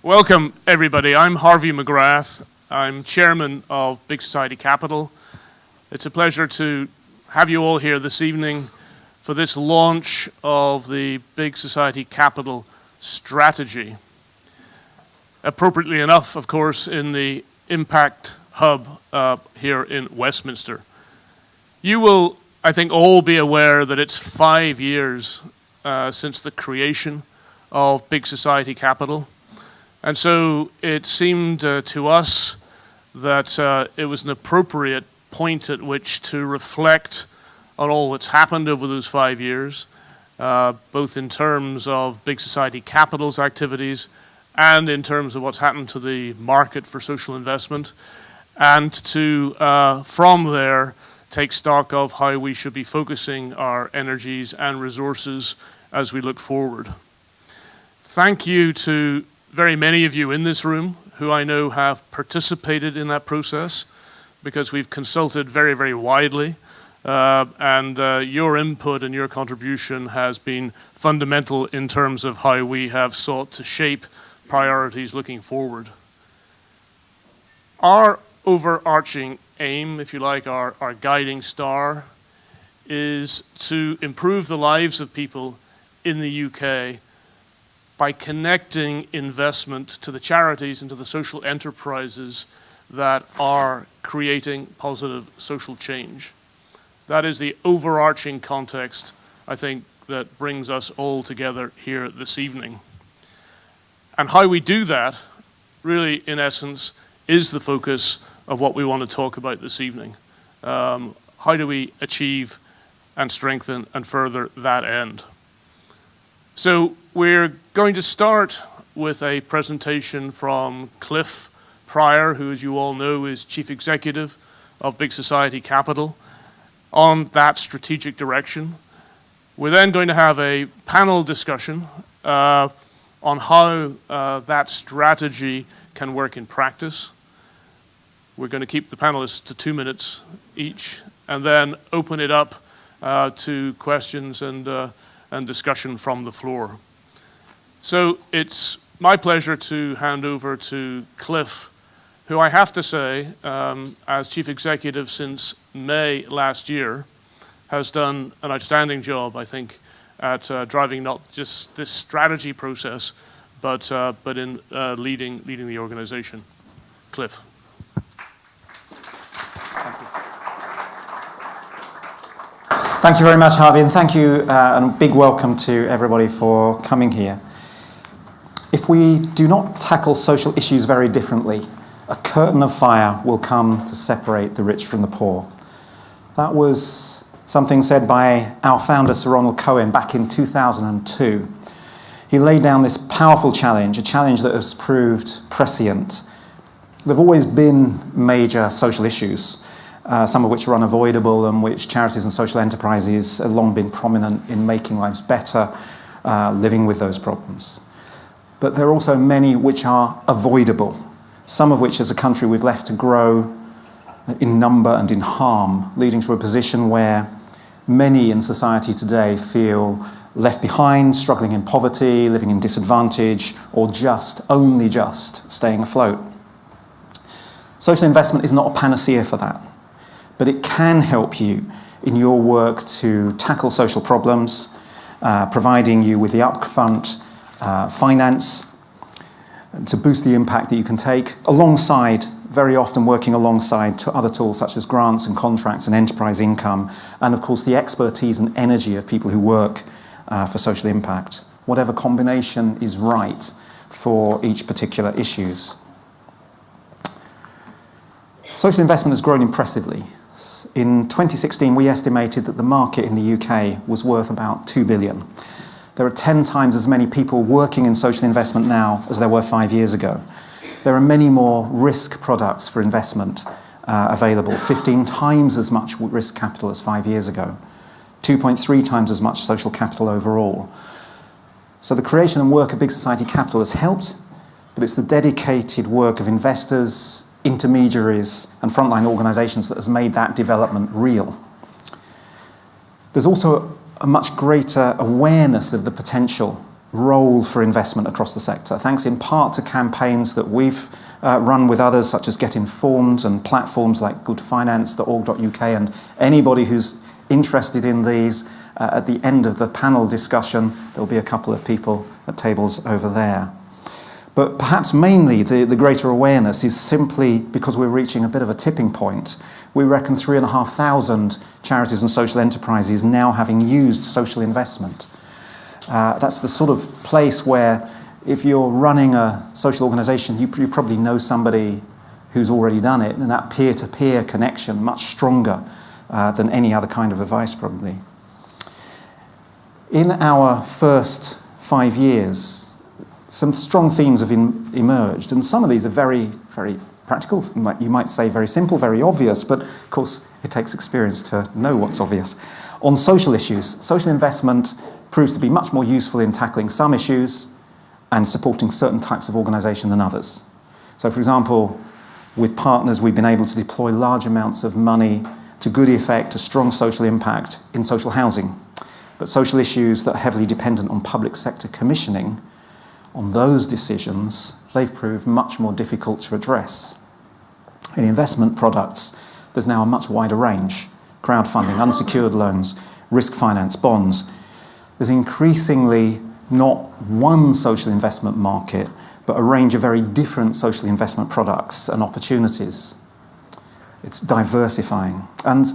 Welcome, everybody. I'm Harvey McGrath. I'm chairman of Big Society Capital. It's a pleasure to have you all here this evening for this launch of the Big Society Capital strategy. Appropriately enough, of course, in the Impact Hub here in Westminster. You will, I think, all be aware that it's 5 years since the creation of Big Society Capital. And so it seemed to us that it was an appropriate point at which to reflect on all that's happened over those 5 years, both in terms of Big Society Capital's activities and in terms of what's happened to the market for social investment, and to, from there, take stock of how we should be focusing our energies and resources as we look forward. Thank you to very many of you in this room who I know have participated in that process, because we've consulted very, very widely, and your input and your contribution has been fundamental in terms of how we have sought to shape priorities looking forward. Our overarching aim, if you like, our guiding star, is to improve the lives of people in the UK by connecting investment to the charities and to the social enterprises that are creating positive social change. That is the overarching context, I think, that brings us all together here this evening. And how we do that, really, in essence, is the focus of what we want to talk about this evening. How do we achieve and strengthen and further that end? So we're going to start with a presentation from Cliff Pryor, who, as you all know, is Chief Executive of Big Society Capital, on that strategic direction. We're then going to have a panel discussion on how that strategy can work in practice. We're going to keep the panelists to 2 minutes each, and then open it up to questions and discussion from the floor. So it's my pleasure to hand over to Cliff, who I have to say, as Chief Executive since May last year, has done an outstanding job, I think, at driving not just this strategy process, but in leading the organization. Cliff. Thank you very much, Harvey, and thank you, and a big welcome to everybody for coming here. If we do not tackle social issues very differently, a curtain of fire will come to separate the rich from the poor. That was something said by our founder, Sir Ronald Cohen, back in 2002. He laid down this powerful challenge, a challenge that has proved prescient. There have always been major social issues, some of which are unavoidable and which charities and social enterprises have long been prominent in making lives better, living with those problems. But there are also many which are avoidable, some of which as a country we've left to grow in number and in harm, leading to a position where many in society today feel left behind, struggling in poverty, living in disadvantage, or only just staying afloat. Social investment is not a panacea for that, but it can help you in your work to tackle social problems, providing you with the upfront finance to boost the impact that you can take, alongside, very often working alongside to other tools such as grants and contracts and enterprise income, and of course the expertise and energy of people who work for social impact. Whatever combination is right for each particular issues. Social investment has grown impressively. In 2016, we estimated that the market in the UK was worth about 2 billion. There are 10 times as many people working in social investment now as there were 5 years ago. There are many more risk products for investment available, 15 times as much risk capital as 5 years ago, 2.3 times as much social capital overall. So the creation and work of Big Society Capital has helped, but it's the dedicated work of investors, intermediaries and frontline organisations that has made that development real. There's also a much greater awareness of the potential role for investment across the sector, thanks in part to campaigns that we've run with others, such as Get Informed and platforms like goodfinance.org.uk, and anybody who's interested in these, at the end of the panel discussion, there'll be a couple of people at tables over there. But perhaps mainly the greater awareness is simply because we're reaching a bit of a tipping point. We reckon 3,500 charities and social enterprises now having used social investment. That's the sort of place where if you're running a social organisation, you probably know somebody who's already done it, and that peer-to-peer connection much stronger than any other kind of advice probably. In our first 5 years, some strong themes have emerged, and some of these are very, very practical. You might say very simple, very obvious, but of course it takes experience to know what's obvious. On social issues, social investment proves to be much more useful in tackling some issues and supporting certain types of organisation than others. So for example, with partners we've been able to deploy large amounts of money to good effect, to strong social impact in social housing. But social issues that are heavily dependent on public sector commissioning, on those decisions, they've proved much more difficult to address. In investment products, there's now a much wider range. Crowdfunding, unsecured loans, risk finance, bonds. There's increasingly not one social investment market, but a range of very different social investment products and opportunities. It's diversifying. And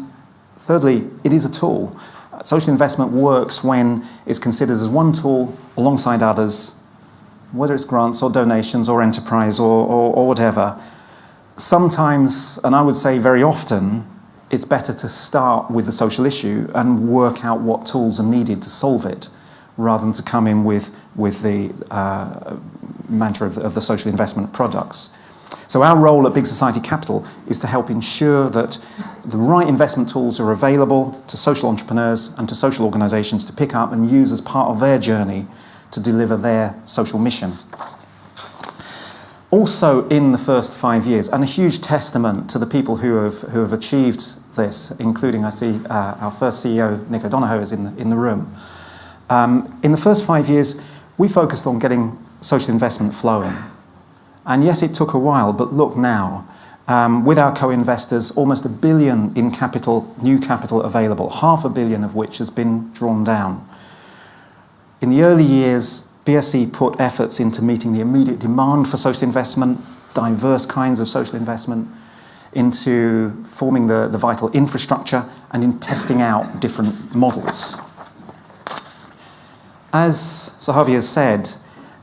thirdly, it is a tool. Social investment works when it's considered as one tool alongside others, whether it's grants or donations or enterprise or whatever. Sometimes, and I would say very often, it's better to start with the social issue and work out what tools are needed to solve it, rather than to come in with the mantra of the social investment products. So our role at Big Society Capital is to help ensure that the right investment tools are available to social entrepreneurs and to social organisations to pick up and use as part of their journey to deliver their social mission. Also in the first 5 years, and a huge testament to the people who have achieved this, including I see our first CEO, Nick O'Donoghue, is in the room. In the first 5 years, we focused on getting social investment flowing. And yes, it took a while, but look now, with our co-investors, almost $1 billion in capital, new capital available, $500 million of which has been drawn down. In the early years, BSC put efforts into meeting the immediate demand for social investment, diverse kinds of social investment, into forming the vital infrastructure and in testing out different models. As Sir Harvey has said,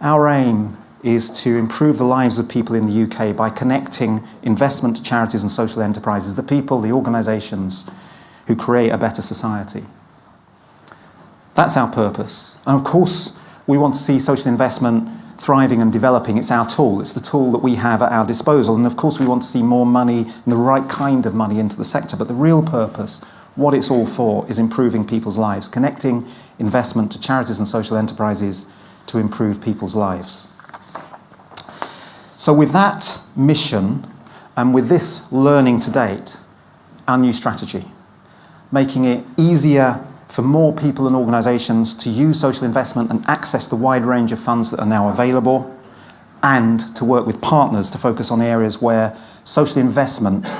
our aim is to improve the lives of people in the UK by connecting investment to charities and social enterprises, the people, the organisations who create a better society. That's our purpose. And of course, we want to see social investment thriving and developing. It's our tool. It's the tool that we have at our disposal. And of course, we want to see more money and the right kind of money into the sector. But the real purpose, what it's all for, is improving people's lives, connecting investment to charities and social enterprises to improve people's lives. So with that mission, and with this learning to date, our new strategy, making it easier for more people and organisations to use social investment and access the wide range of funds that are now available, and to work with partners to focus on areas where social investment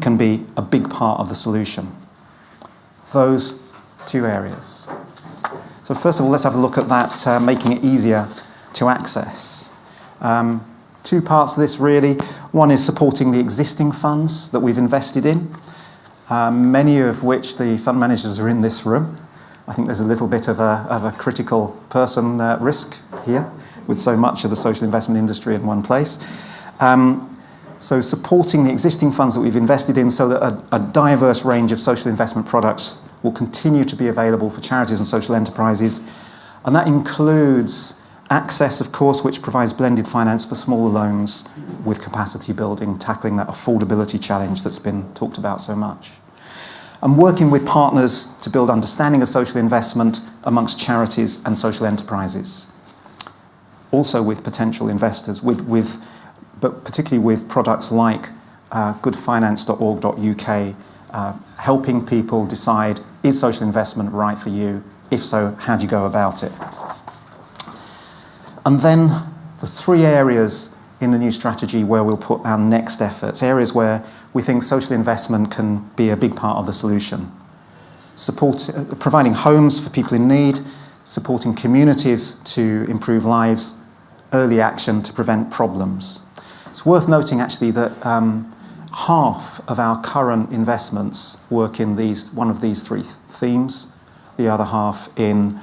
can be a big part of the solution. Those two areas. So first of all, let's have a look at that, making it easier to access. Two parts of this really. One is supporting the existing funds that we've invested in, many of which the fund managers are in this room. I think there's a little bit of a critical person risk here with so much of the social investment industry in one place. So supporting the existing funds that we've invested in so that a diverse range of social investment products will continue to be available for charities and social enterprises. And that includes access, of course, which provides blended finance for smaller loans with capacity building, tackling that affordability challenge that's been talked about so much. And working with partners to build understanding of social investment amongst charities and social enterprises. Also with potential investors, but particularly with products like goodfinance.org.uk, helping people decide, is social investment right for you? If so, how do you go about it? And then the three areas in the new strategy where we'll put our next efforts, areas where we think social investment can be a big part of the solution. Providing homes for people in need, supporting communities to improve lives, early action to prevent problems. It's worth noting actually that half of our current investments work in one of these three themes, the other half in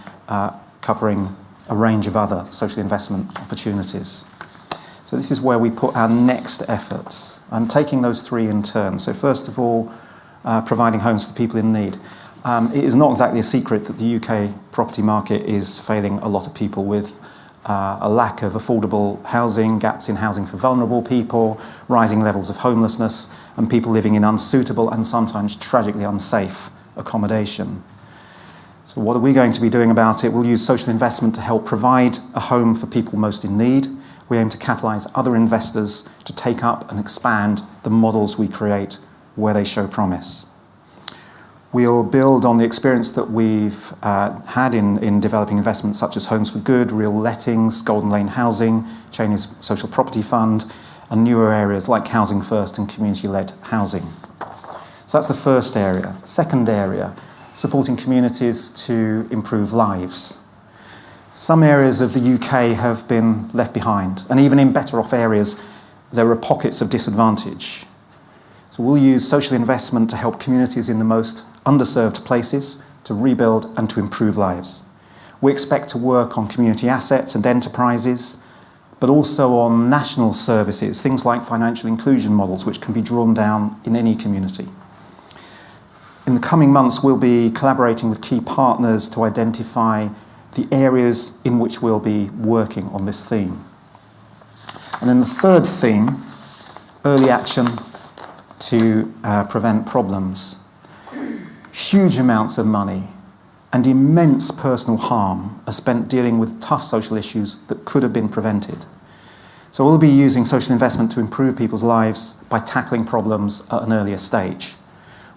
covering a range of other social investment opportunities. So this is where we put our next efforts, and taking those three in turn. So first of all, providing homes for people in need. It is not exactly a secret that the UK property market is failing a lot of people with a lack of affordable housing, gaps in housing for vulnerable people, rising levels of homelessness, and people living in unsuitable and sometimes tragically unsafe accommodation. So what are we going to be doing about it? We'll use social investment to help provide a home for people most in need. We aim to catalyse other investors to take up and expand the models we create where they show promise. We'll build on the experience that we've had in developing investments such as Homes for Good, Real Lettings, Golden Lane Housing, Cheney's Social Property Fund, and newer areas like Housing First and community-led housing. So that's the first area. Second area, supporting communities to improve lives. Some areas of the UK have been left behind, and even in better off areas, there are pockets of disadvantage. So we'll use social investment to help communities in the most underserved places to rebuild and to improve lives. We expect to work on community assets and enterprises, but also on national services, things like financial inclusion models, which can be drawn down in any community. In the coming months, we'll be collaborating with key partners to identify the areas in which we'll be working on this theme. And then the third theme, early action to prevent problems. Huge amounts of money and immense personal harm are spent dealing with tough social issues that could have been prevented. So we'll be using social investment to improve people's lives by tackling problems at an earlier stage.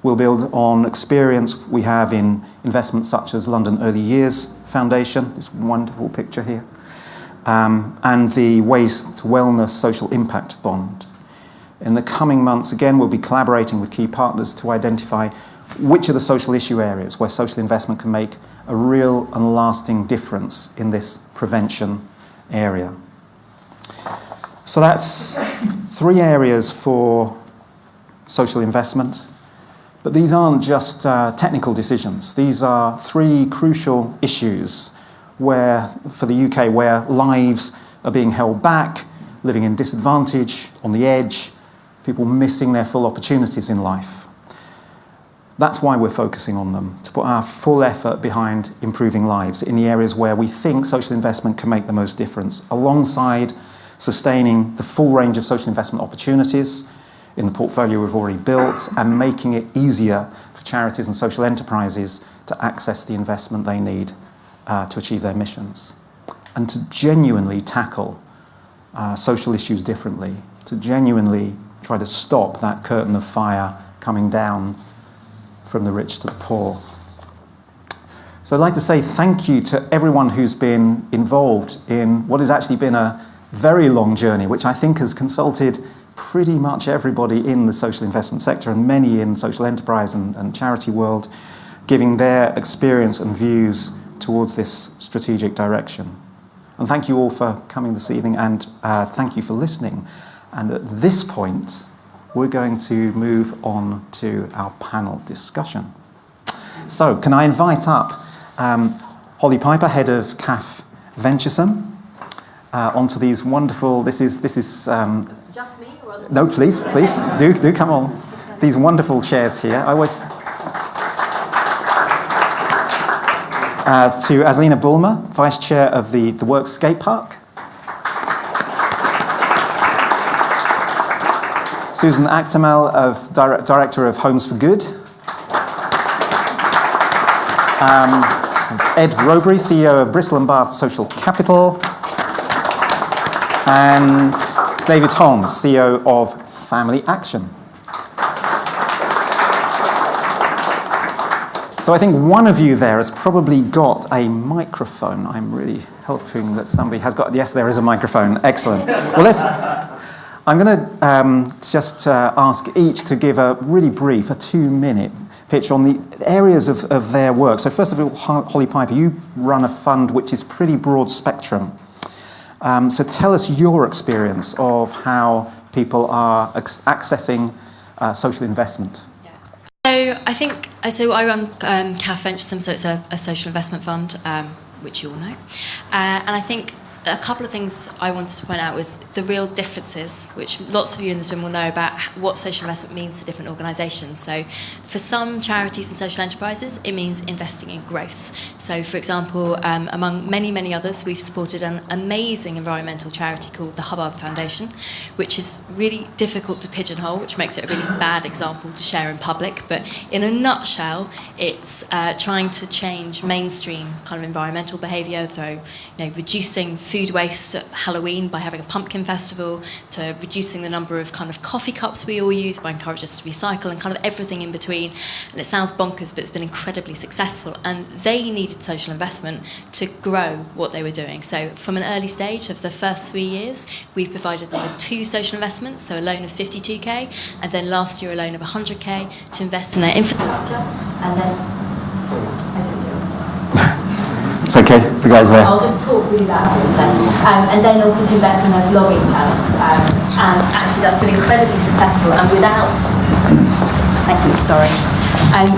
We'll build on experience we have in investments such as London Early Years Foundation, this wonderful picture here, and the Waste to Wellness Social Impact Bond. In the coming months, again, we'll be collaborating with key partners to identify which are the social issue areas where social investment can make a real and lasting difference in this prevention area. So that's three areas for social investment. But these aren't just technical decisions. These are three crucial issues where, for the UK, where lives are being held back, living in disadvantage, on the edge, people missing their full opportunities in life. That's why we're focusing on them, to put our full effort behind improving lives in the areas where we think social investment can make the most difference, alongside sustaining the full range of social investment opportunities in the portfolio we've already built and making it easier for charities and social enterprises to access the investment they need to achieve their missions, and to genuinely tackle social issues differently, to genuinely try to stop that curtain of fire coming down from the rich to the poor. So I'd like to say thank you to everyone who's been involved in what has actually been a very long journey, which I think has consulted pretty much everybody in the social investment sector and many in social enterprise and charity world, giving their experience and views towards this strategic direction. And thank you all for coming this evening, and thank you for listening. And at this point, we're going to move on to our panel discussion. So, can I invite up Holly Piper, head of CAF Venturesome, onto these wonderful. This is. Just me, or other No, please, do come on. These wonderful chairs here. I always. To Aslina Bulmer, Vice Chair of the Works Skate Park. Susan Actamel, Director of Homes for Good. Ed Robury, CEO of Bristol and Bath Social Capital. And David Holmes, CEO of Family Action. So I think one of you there has probably got a microphone. I'm really hoping that somebody has got... Yes, there is a microphone. Excellent. Well, I'm going to just ask each to give a really brief, a 2-minute pitch on the areas of their work. So first of all, Holly Piper, you run a fund which is pretty broad spectrum. So tell us your experience of how people are accessing social investment. So I run CAF Venturesome, so it's a social investment fund, which you all know. And I think a couple of things I wanted to point out was the real differences, which lots of you in this room will know about what social investment means to different organisations. So for some charities and social enterprises, it means investing in growth. So for example, among many, many others, we've supported an amazing environmental charity called the Hubbard Foundation, which is really difficult to pigeonhole, which makes it a really bad example to share in public. But in a nutshell, it's trying to change mainstream kind of environmental behaviour through reducing food waste at Halloween by having a pumpkin festival, to reducing the number of kind of coffee cups we all use by encouraging us to recycle, and kind of everything in between. And it sounds bonkers, but it's been incredibly successful. And they needed social investment to grow what they were doing. So from an early stage of the first 3 years, we provided them with 2 social investments, so a loan of 52k, and then last year a loan of 100k to invest in their infrastructure. And then I don't do it. It's okay, the guy's there. I'll just talk really loud for a second. And then also to invest in a blogging channel. And actually that's been incredibly successful. And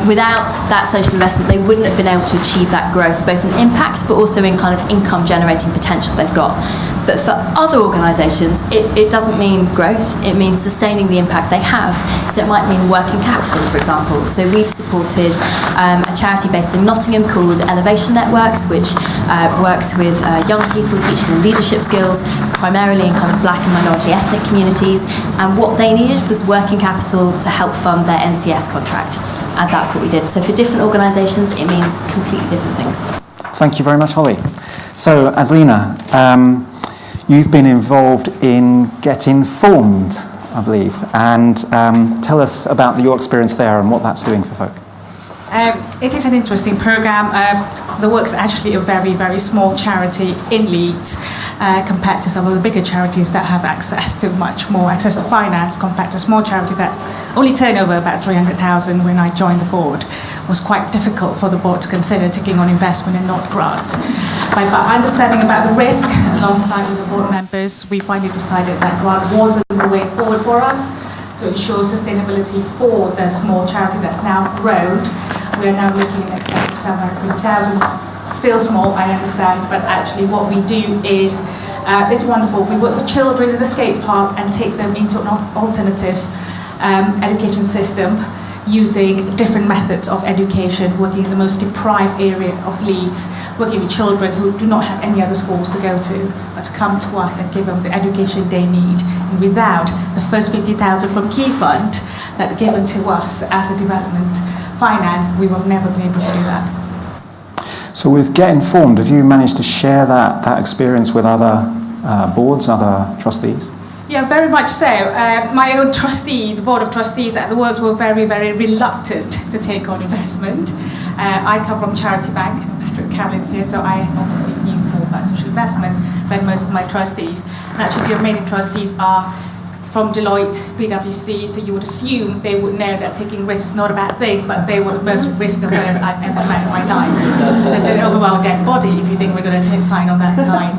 without that social investment, they wouldn't have been able to achieve that growth, both in impact, but also in kind of income generating potential they've got. But for other organisations, it doesn't mean growth, it means sustaining the impact they have. So it might mean working capital, for example. So we've supported a charity based in Nottingham called Elevation Networks, which works with young people, teaching them leadership skills, primarily in kind of black and minority ethnic communities. And what they needed was working capital to help fund their NCS contract. And that's what we did. So for different organisations, it means completely different things. Thank you very much, Holly. So, Aslina, you've been involved in Get Informed, I believe, and tell us about your experience there and what that's doing for folk. It is an interesting programme. The work's actually a very, very small charity in Leeds compared to some of the bigger charities that have access to much more access to finance, compared to a small charity that only turned over about 300,000 when I joined the board. It was quite difficult for the board to consider taking on investment and not grant. By understanding about the risk, alongside with the board members, we finally decided that grant wasn't the way forward for us to ensure sustainability for the small charity that's now grown. We are now looking in excess of 750,000. Still small, I understand, but actually what we do is it's wonderful. We work with children in the skate park and take them into an alternative education system, using different methods of education, working in the most deprived area of Leeds, working with children who do not have any other schools to go to, but to come to us and give them the education they need. And without the first 50,000 from Key Fund that are given to us as a development finance, we would have never been able to do that. So with Get Informed, have you managed to share that experience with other boards, other trustees? Yeah, very much so. My own trustee, the board of trustees at the Works, were very, very reluctant to take on investment. I come from Charity Bank, Patrick Carolyn here, so I obviously knew more about social investment than most of my trustees. And actually the remaining trustees are from Deloitte, PwC, so you would assume they would know that taking risks is not a bad thing, but they were the most risk averse I've ever met in my life. They said, overwhelmed dead body if you think we're going to sign on that kind.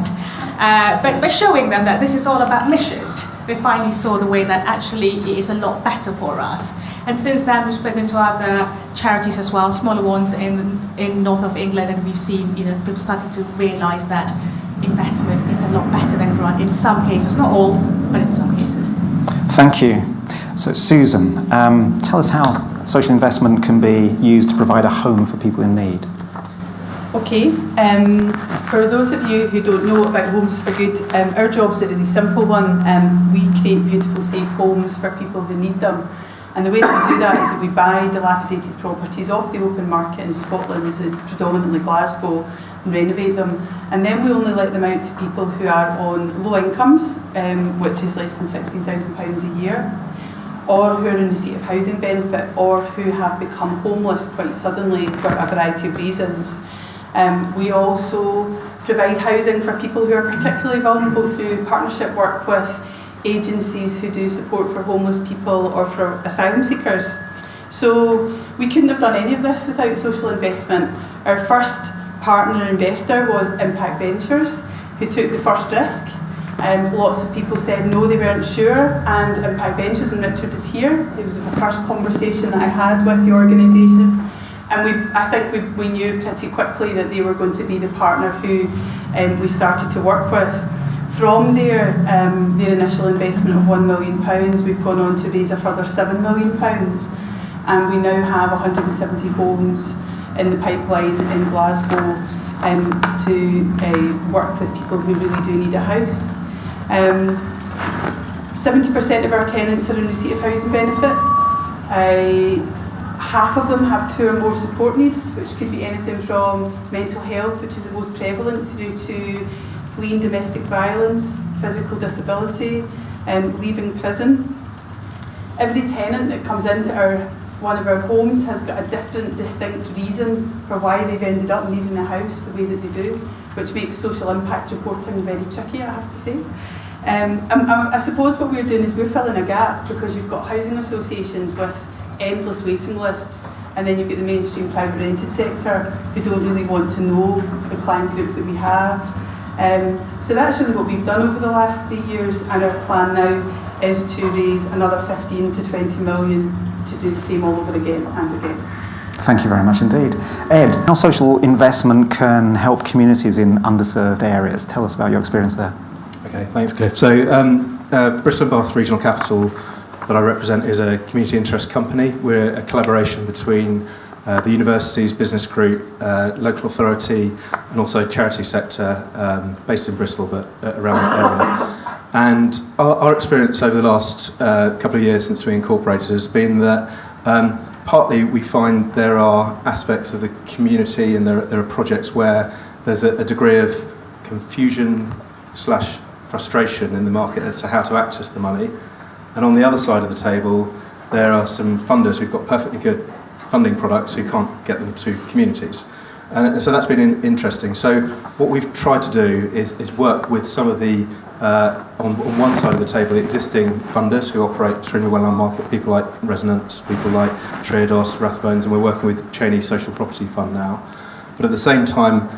But by showing them that this is all about mission, they finally saw the way that actually it is a lot better for us. And since then, we've spoken to other charities as well, smaller ones in north of England, and we've seen people starting to realise that investment is a lot better than grant in some cases, not all, but in some cases. Thank you. So Susan, tell us how social investment can be used to provide a home for people in need. Okay, for those of you who don't know about Homes for Good, our job's a really simple one. We create beautiful, safe homes for people who need them. And the way that we do that is that we buy dilapidated properties off the open market in Scotland, predominantly Glasgow, and renovate them. And then we only let them out to people who are on low incomes, which is less than £16,000 a year. or who are in receipt of housing benefit, or who have become homeless quite suddenly for a variety of reasons. We also provide housing for people who are particularly vulnerable through partnership work with agencies who do support for homeless people or for asylum seekers. So we couldn't have done any of this without social investment. Our first partner investor was Impact Ventures, who took the first risk. Lots of people said no, they weren't sure, and Impact Ventures, and Richard is here. It was the first conversation that I had with the organisation, and I think we knew pretty quickly that they were going to be the partner who we started to work with. From their initial investment of £1 million, we've gone on to raise a further £7 million, and we now have 170 homes in the pipeline in Glasgow to work with people who really do need a house. 70% of our tenants are in receipt of housing benefit. Half of them have 2 or more support needs, which could be anything from mental health, which is the most prevalent, through to fleeing domestic violence, physical disability, leaving prison. Every tenant that comes into one of our homes has got a different, distinct reason for why they've ended up needing a house the way that they do, which makes social impact reporting very tricky, I have to say. I suppose what we're doing is we're filling a gap, because you've got housing associations with endless waiting lists, and then you've got the mainstream private rented sector who don't really want to know the client group that we have. So that's really what we've done over the last 3 years, and our plan now is to raise another 15 to 20 million to do the same all over again and again. Thank you very much indeed. Ed, how social investment can help communities in underserved areas? Tell us about your experience there. Okay, thanks, Cliff. So Bristol and Bath Regional Capital that I represent is a community interest company. We're a collaboration between the university's business group, local authority, and also charity sector, based in Bristol, but around the area. And our experience over the last couple of years since we incorporated has been that partly we find there are aspects of the community, and there are projects where there's a degree of confusion / frustration in the market as to how to access the money. And on the other side of the table, there are some funders who've got perfectly good funding products who can't get them to communities. And so that's been interesting. So what we've tried to do is work with some of the, on one side of the table, the existing funders who operate extremely well on market, people like Resonance, people like Triodos, Rathbones, and we're working with Cheney Social Property Fund now. But at the same time,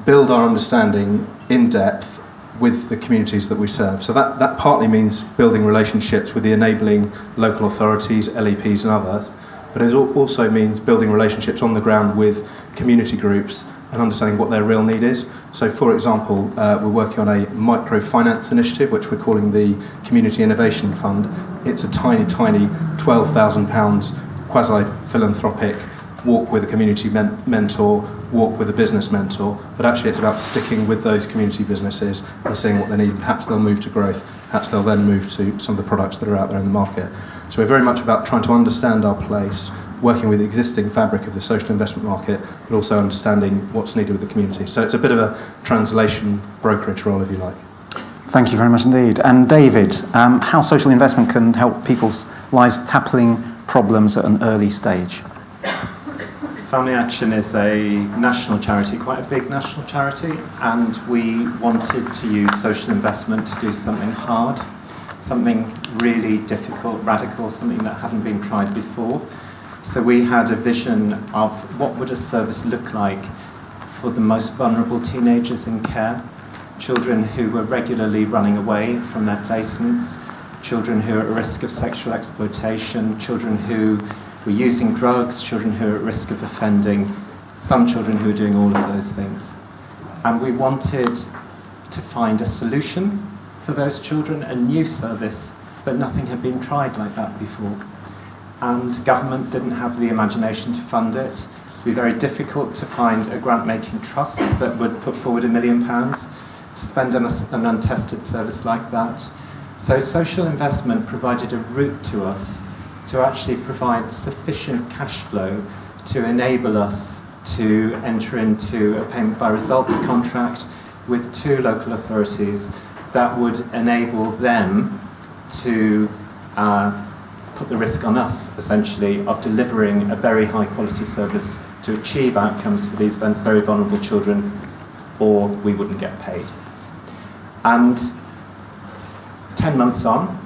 build our understanding in depth with the communities that we serve. So that partly means building relationships with the enabling local authorities, LEPs and others, but it also means building relationships on the ground with community groups and understanding what their real need is. So for example, we're working on a microfinance initiative, which we're calling the Community Innovation Fund. It's a tiny, tiny £12,000 quasi-philanthropic walk with a community mentor, walk with a business mentor, but actually it's about sticking with those community businesses and seeing what they need. Perhaps they'll move to growth, perhaps they'll then move to some of the products that are out there in the market. So we're very much about trying to understand our place, working with the existing fabric of the social investment market, but also understanding what's needed with the community. So it's a bit of a translation brokerage role, if you like. Thank you very much indeed. And David, how social investment can help people's lives tackling problems at an early stage? Family Action is a national charity, quite a big national charity, and we wanted to use social investment to do something hard, something really difficult, radical, something that hadn't been tried before. So we had a vision of what would a service look like for the most vulnerable teenagers in care, children who were regularly running away from their placements, children who are at risk of sexual exploitation, children who were using drugs, children who are at risk of offending, some children who are doing all of those things. And we wanted to find a solution for those children, a new service, but nothing had been tried like that before. And government didn't have the imagination to fund it. It would be very difficult to find a grant-making trust that would put forward £1 million to spend on an untested service like that. So social investment provided a route to us to actually provide sufficient cash flow to enable us to enter into a payment by results contract with 2 local authorities that would enable them to put the risk on us, essentially, of delivering a very high quality service to achieve outcomes for these very vulnerable children, or we wouldn't get paid. And 10 months on,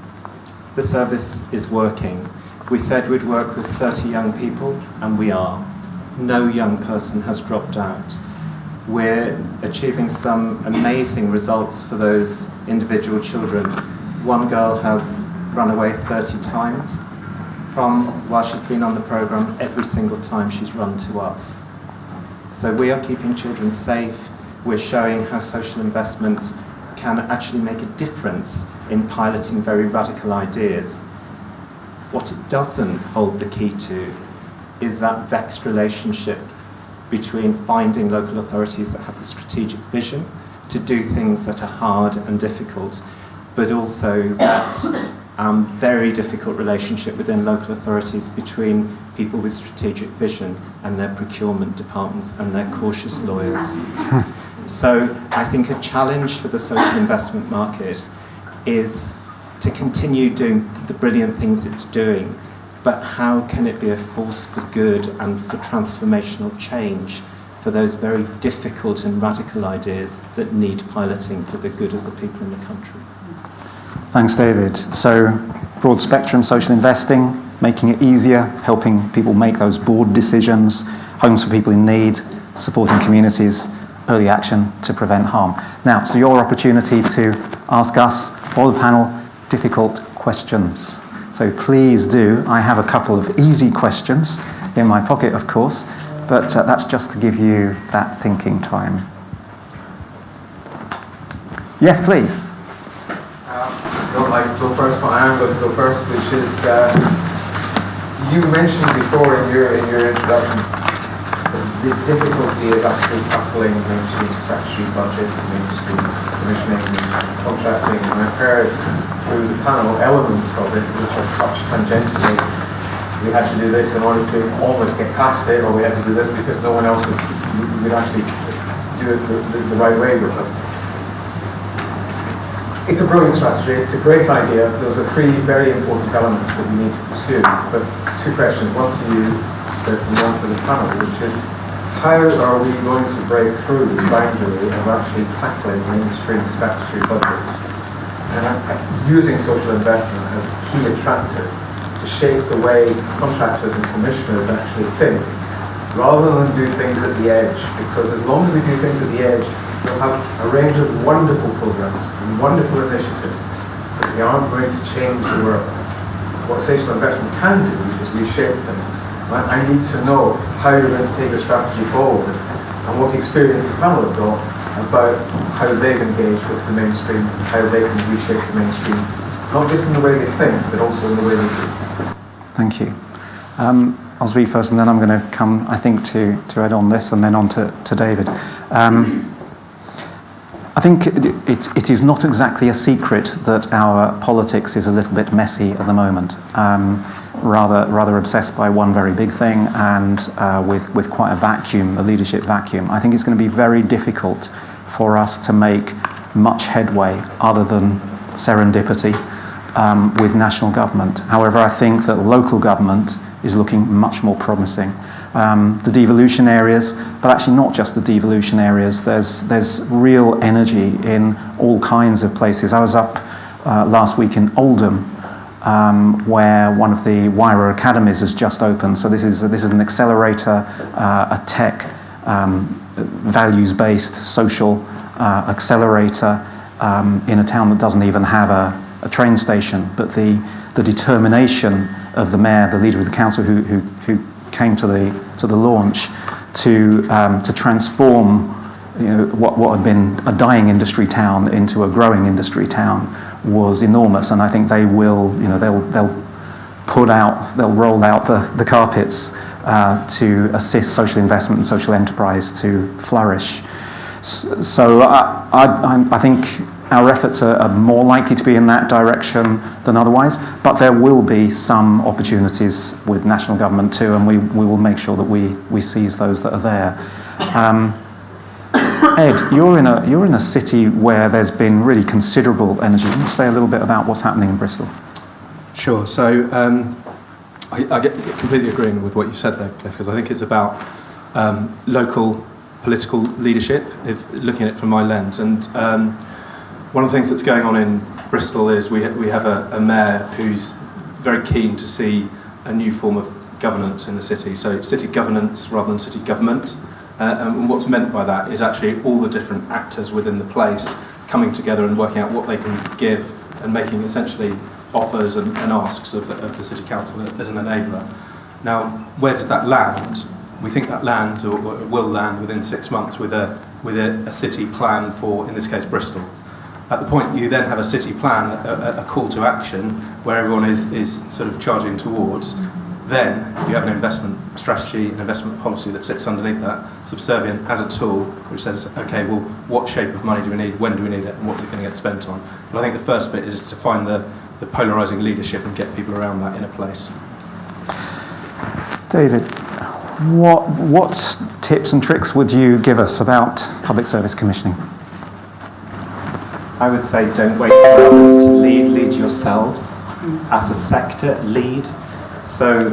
the service is working. We said we'd work with 30 young people, and we are. No young person has dropped out. We're achieving some amazing results for those individual children. One girl has run away 30 times while she's been on the programme. Every single time she's run to us. So we are keeping children safe. We're showing how social investment can actually make a difference in piloting very radical ideas. What it doesn't hold the key to is that vexed relationship between finding local authorities that have the strategic vision to do things that are hard and difficult, but also that very difficult relationship within local authorities between people with strategic vision and their procurement departments and their cautious lawyers. So I think a challenge for the social investment market is to continue doing the brilliant things it's doing, but how can it be a force for good and for transformational change for those very difficult and radical ideas that need piloting for the good of the people in the country? Thanks, David. So, broad spectrum social investing, making it easier, helping people make those board decisions, homes for people in need, supporting communities, early action to prevent harm. Now, so your opportunity to ask us, or the panel, difficult questions. So please do. I have a couple of easy questions in my pocket, of course, but that's just to give you that thinking time. Yes, please. I don't like to go first, but I am going to go first, which is you mentioned before in your introduction the difficulty of actually tackling mainstream statutory budgets, mainstream commissioning, contracting, and I've heard through the panel elements of it which are touched tangentially. We had to do this in order to almost get past it, or we had to do this because no one else would actually do it the right way with us. It's a brilliant strategy, it's a great idea. Those are three very important elements that we need to pursue. But two questions, one to you, and one to the panel, which is how are we going to break through the boundary of actually tackling mainstream statutory budgets and using social investment as a key attractor to shape the way contractors and commissioners actually think, rather than do things at the edge? Because as long as we do things at the edge, we'll have a range of wonderful programs and wonderful initiatives, but they aren't going to change the world. What social investment can do is reshape things. I need to know how you're going to take the strategy forward and what experience the panel have got about how they've engaged with the mainstream and how they can reshape the mainstream, not just in the way they think, but also in the way they do. Thank you. I'll speak first, and then I'm going to come, I think, to Ed on this, and then on to David. I think it is not exactly a secret that our politics is a little bit messy at the moment. Rather obsessed by one very big thing, and with quite a vacuum, a leadership vacuum. I think it's going to be very difficult for us to make much headway other than serendipity with national government. However, I think that local government is looking much more promising. The devolution areas, but actually not just the devolution areas, there's real energy in all kinds of places. I was up last week in Oldham, where one of the WIRA academies has just opened. So this is an accelerator, a tech, values-based social accelerator in a town that doesn't even have a train station. But the determination of the mayor, the leader of the council, who came to the launch to transform, what had been a dying industry town into a growing industry town, was enormous. And I think they will, they'll roll out the carpets to assist social investment and social enterprise to flourish. So I think our efforts are more likely to be in that direction than otherwise, but there will be some opportunities with national government too, and we will make sure that we seize those that are there. Ed, you're in a city where there's been really considerable energy. Can you say a little bit about what's happening in Bristol? Sure. So I get completely agreeing with what you said there, Cliff, because I think it's about local political leadership, if looking at it from my lens. And one of the things that's going on in Bristol is we have a mayor who's very keen to see a new form of governance in the city. So city governance rather than city government. And what's meant by that is actually all the different actors within the place coming together and working out what they can give and making essentially offers and asks of the City Council as an enabler. Now, where does that land? We think that lands or will land within 6 months with a city plan for, in this case, Bristol. At the point you then have a city plan, a call to action where everyone is sort of charging towards, then you have an investment strategy, an investment policy that sits underneath that, subservient as a tool, which says, okay, well, what shape of money do we need, when do we need it, and what's it going to get spent on? But I think the first bit is to find the polarising leadership and get people around that in a place. David, what tips and tricks would you give us about public service commissioning? I would say don't wait for others to lead yourselves. As a sector, lead. So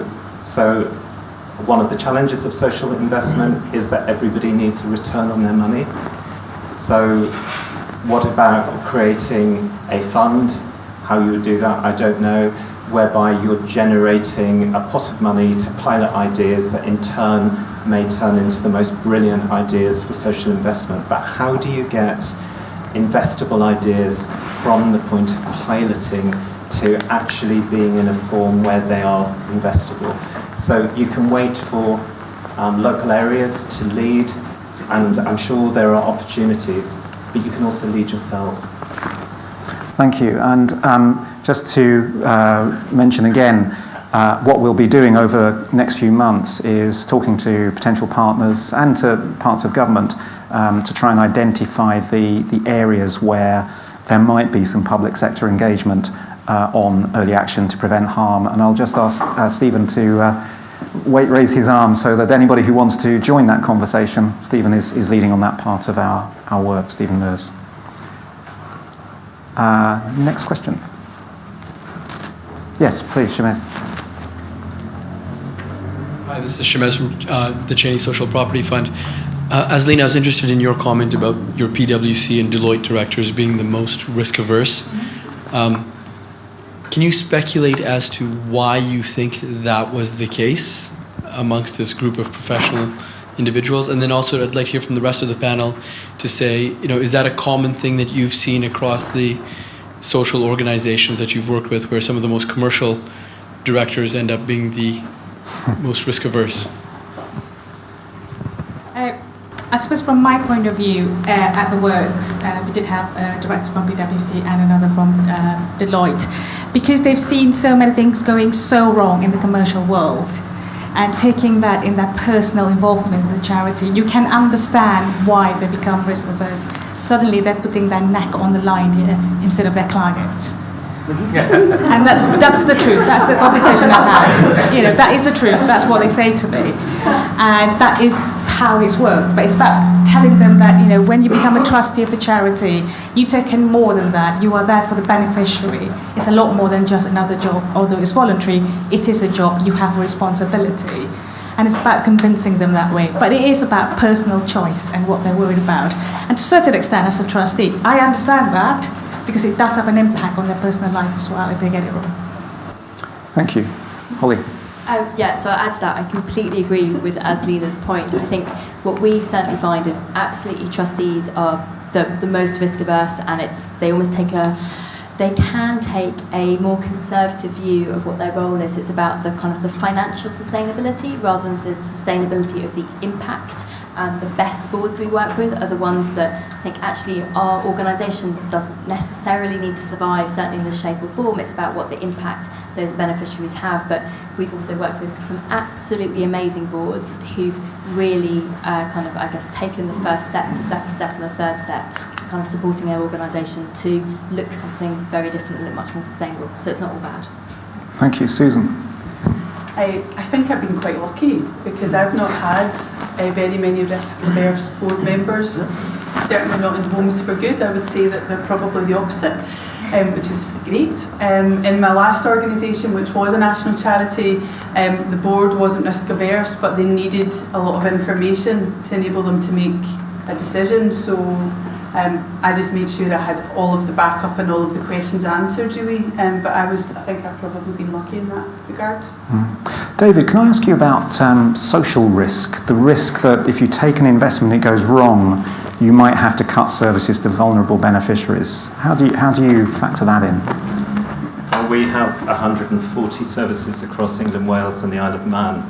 one of the challenges of social investment is that everybody needs a return on their money. So what about creating a fund? How you would do that, I don't know, whereby you're generating a pot of money to pilot ideas that in turn may turn into the most brilliant ideas for social investment. But how do you get investable ideas from the point of piloting to actually being in a form where they are investable? So you can wait for local areas to lead, and I'm sure there are opportunities, but you can also lead yourselves. Thank you. And just to mention again, what we'll be doing over the next few months is talking to potential partners and to parts of government to try and identify the areas where there might be some public sector engagement on early action to prevent harm. And I'll just ask Stephen to raise his arm so that anybody who wants to join that conversation, Stephen is leading on that part of our work, Stephen Mers. Next question. Yes, please, Shamez. Hi, this is Shamez from the Cheney Social Property Fund. Azleen, I was interested in your comment about your PwC and Deloitte directors being the most risk-averse. Can you speculate as to why you think that was the case amongst this group of professional individuals? And then also I'd like to hear from the rest of the panel to say, is that a common thing that you've seen across the social organizations that you've worked with, where some of the most commercial directors end up being the most risk-averse? I suppose from my point of view, at the Works, we did have a director from PwC and another from Deloitte, because they've seen so many things going so wrong in the commercial world, and taking that in that personal involvement with the charity, you can understand why they become risk averse. Suddenly they're putting their neck on the line here instead of their clients. And that's the truth. That's the conversation I've had. That is the truth. That's what they say to me, and that is how it's worked. But it's about telling them that when you become a trustee of a charity, you take in more than that. You are there for the beneficiary. It's a lot more than just another job. Although it's voluntary, it is a job. You have a responsibility, and it's about convincing them that way. But it is about personal choice and what they're worried about. And to a certain extent, as a trustee, I understand that, because it does have an impact on their personal life as well if they get it wrong. Thank you. Holly. So I'll add to that. I completely agree with Azleena's point. I think what we certainly find is absolutely trustees are the most risk averse, and they can take a more conservative view of what their role is. It's about the kind of the financial sustainability rather than the sustainability of the impact. And the best boards we work with are the ones that think actually our organisation doesn't necessarily need to survive, certainly in this shape or form. It's about what the impact those beneficiaries have. But we've also worked with some absolutely amazing boards who've really taken the first step, the second step and the third step, kind of supporting their organisation to look something very different and look much more sustainable. So it's not all bad. Thank you. Susan. I think I've been quite lucky, because I've not had very many risk-averse board members, certainly not in Homes for Good. I would say that they're probably the opposite. which is great. In my last organisation, which was a national charity, the board wasn't risk averse, but they needed a lot of information to enable them to make a decision. So I just made sure I had all of the backup and all of the questions answered, really. But I think I've probably been lucky in that regard. David, can I ask you about social risk? The risk that if you take an investment and it goes wrong, you might have to cut services to vulnerable beneficiaries. How do you factor that in? Well, we have 140 services across England, Wales and the Isle of Man.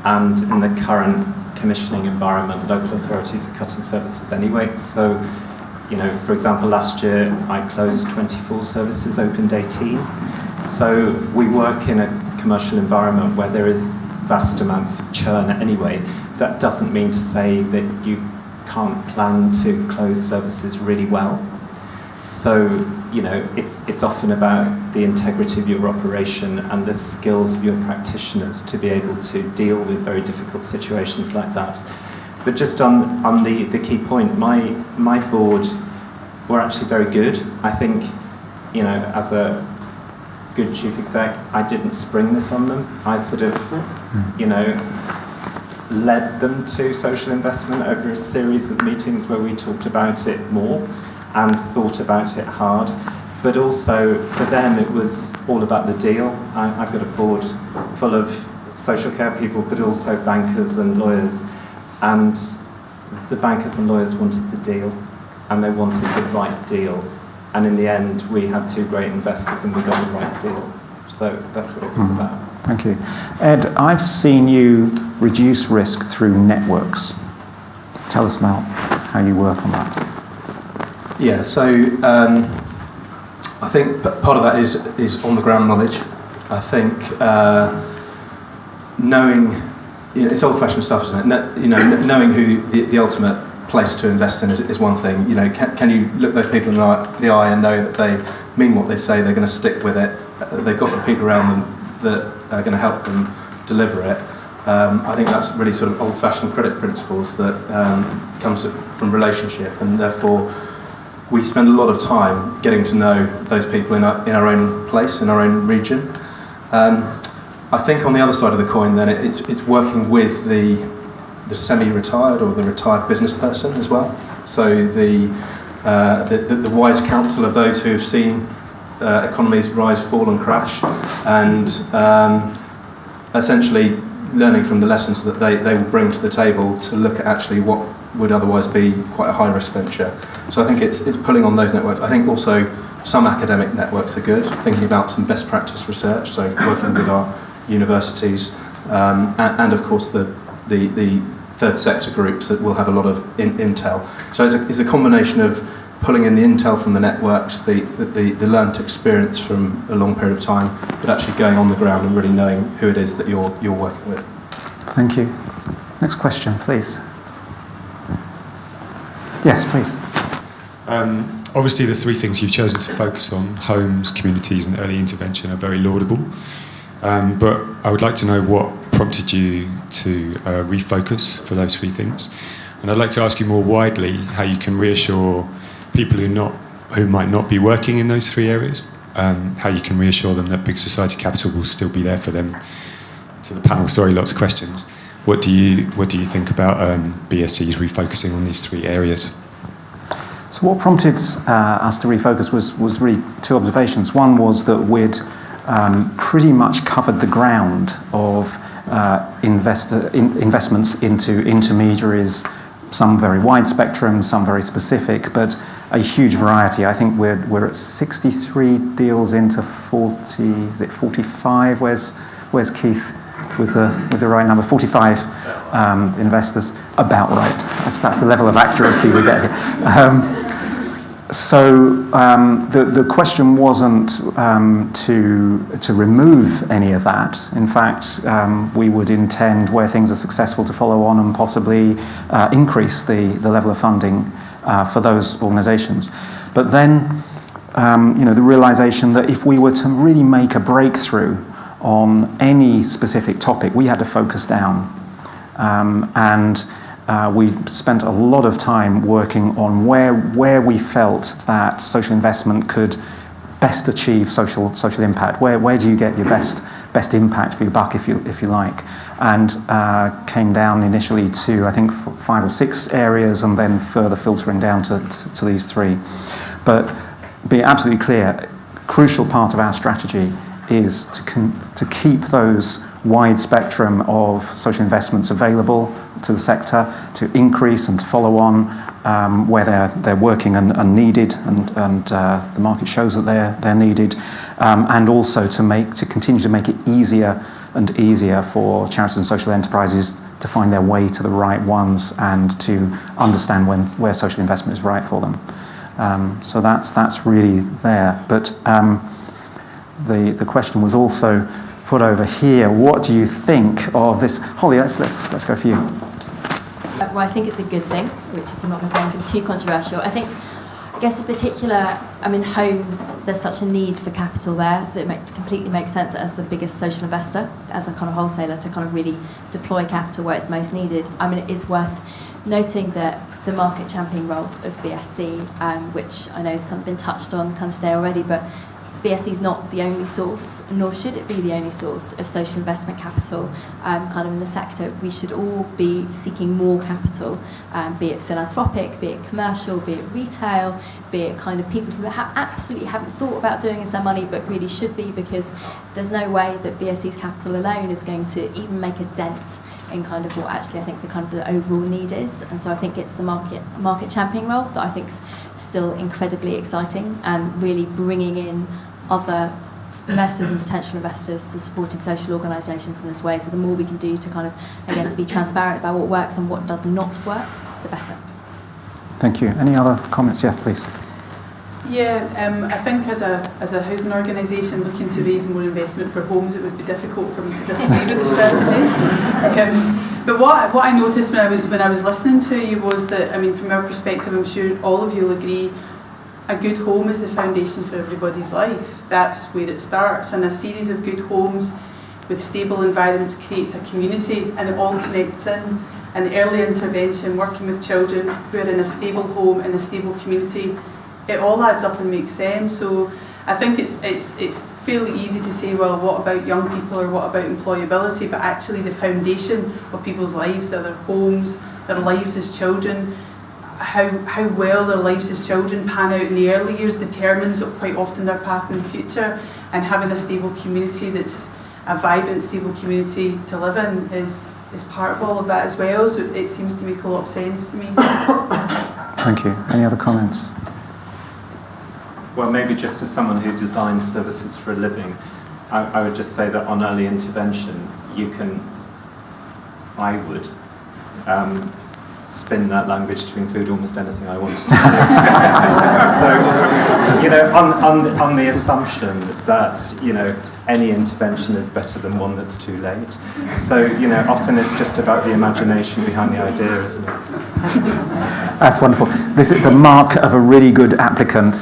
And in the current commissioning environment, local authorities are cutting services anyway. So, for example, last year I closed 24 services, opened 18. So we work in a commercial environment where there is vast amounts of churn anyway. That doesn't mean to say that you can't plan to close services really well. So, it's often about the integrity of your operation and the skills of your practitioners to be able to deal with very difficult situations like that. But just on the key point, my board were actually very good. I think, as a good chief exec, I didn't spring this on them. I sort of, led them to social investment over a series of meetings where we talked about it more and thought about it hard. But also, for them, it was all about the deal. I've got a board full of social care people, but also bankers and lawyers. And the bankers and lawyers wanted the deal, and they wanted the right deal. And in the end, we had two great investors, and we got the right deal. So that's what it was about. Thank you. Ed, I've seen you reduce risk through networks. Tell us about how you work on that. Yeah, so I think part of that is on the ground knowledge. I think knowing, it's old-fashioned stuff, isn't it? Knowing who the ultimate place to invest in is one thing. Can you look those people in the eye and know that they mean what they say, they're going to stick with it, they've got the people around them that are going to help them deliver it. I think that's really sort of old-fashioned credit principles that comes from relationship, and therefore we spend a lot of time getting to know those people in our own place, in our own region. I think on the other side of the coin, then it's working with the semi-retired or the retired business person as well. So the wise counsel of those who have seen economies rise, fall, and crash, and essentially learning from the lessons that they will bring to the table to look at actually what would otherwise be quite a high-risk venture. So I think it's pulling on those networks. I think also some academic networks are good, thinking about some best practice research, so working with our universities, and of course the third sector groups that will have a lot of intel. So it's a combination of pulling in the intel from the networks, the learnt experience from a long period of time, but actually going on the ground and really knowing who it is that you're working with. Thank you. Next question, please. Yes, please. Obviously, the three things you've chosen to focus on, homes, communities and early intervention, are very laudable. But I would like to know what prompted you to refocus for those three things. And I'd like to ask you more widely how you can reassure people who might not be working in those three areas, how you can reassure them that Big Society Capital will still be there for them. To the panel, sorry, lots of questions. What do you think about BSC's refocusing on these three areas? So what prompted us to refocus was really two observations. One was that we'd pretty much covered the ground of investments into intermediaries, some very wide spectrum, some very specific, but a huge variety. I think we're at 63 deals into 40. Is it 45? Where's Keith with the right number? 45 investors. About right. That's the level of accuracy we get here. So the question wasn't to remove any of that. In fact, we would intend, where things are successful, to follow on and possibly increase the level of funding for those organisations. But then, the realisation that if we were to really make a breakthrough on any specific topic, we had to focus down. We spent a lot of time working on where we felt that social investment could best achieve social impact? Where do you get your best impact for your buck, if you like? And came down initially to, I think, 5 or 6 areas, and then further filtering down to these 3. But be absolutely clear, crucial part of our strategy is to keep those wide spectrum of social investments available to the sector, to increase and to follow on where they're working and needed, and the market shows that they're needed, and also to continue to make it easier and easier for charities and social enterprises to find their way to the right ones and to understand where social investment is right for them. So that's really there. But the question was also put over here. What do you think of this? Holly, let's go for you. Well, I think it's a good thing, which is I'm not going to say anything too controversial. I guess in particular, homes, there's such a need for capital there, so it completely makes sense as the biggest social investor, as a kind of wholesaler, to kind of really deploy capital where it's most needed. It is worth noting that the market champion role of BSC, which I know has kind of been touched on kind of today already, but BSC is not the only source, nor should it be the only source of social investment capital kind of in the sector. We should all be seeking more capital, be it philanthropic, be it commercial, be it retail, be it kind of people who absolutely haven't thought about doing with their money but really should be, because there's no way that BSC's capital alone is going to even make a dent in kind of what actually I think the overall need is. And so I think it's the market champion role that I think's still incredibly exciting, and really bringing in other investors and potential investors to supporting social organisations in this way. So the more we can do to kind of, be transparent about what works and what does not work, the better. Thank you. Any other comments? Yeah, please. Yeah, I think as a housing organisation looking to raise more investment for homes, it would be difficult for me to disagree with the strategy. But what I noticed when I was listening to you was that, from our perspective, I'm sure all of you will agree, a good home is the foundation for everybody's life. That's where it starts, and a series of good homes with stable environments creates a community, and it all connects in. And early intervention, working with children who are in a stable home, in a stable community, it all adds up and makes sense. So I think it's fairly easy to say, well, what about young people, or what about employability? But actually the foundation of people's lives are their homes, their lives as children. How well their lives as children pan out in the early years determines quite often their path in the future. And having a stable community that's a vibrant, stable community to live in is part of all of that as well. So it seems to make a lot of sense to me. Thank you. Any other comments? Well, maybe just as someone who designs services for a living, I would just say that on early intervention, I would spin that language to include almost anything I wanted to do. So, on the assumption that, any intervention is better than one that's too late. So, often it's just about the imagination behind the idea, isn't it? That's wonderful. This is the mark of a really good applicant.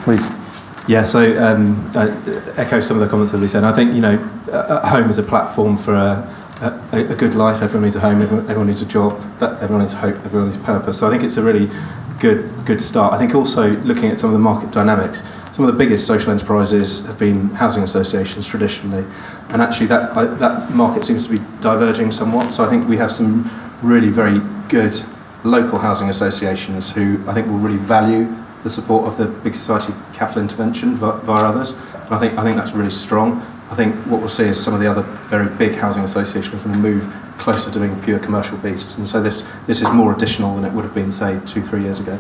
Please. Yeah, so I echo some of the comments that Lee said. I think, home is a platform for a good life. Everyone needs a home, everyone needs a job, everyone needs hope, everyone needs purpose. So I think it's a really good start. I think also looking at some of the market dynamics, some of the biggest social enterprises have been housing associations traditionally, and actually that market seems to be diverging somewhat. So I think we have some really very good local housing associations who I think will really value the support of the big society capital intervention via others. And I think that's really strong. I think what we'll see is some of the other very big housing associations will move closer to being pure commercial beasts, and so this is more additional than it would have been, say, 2-3 years ago.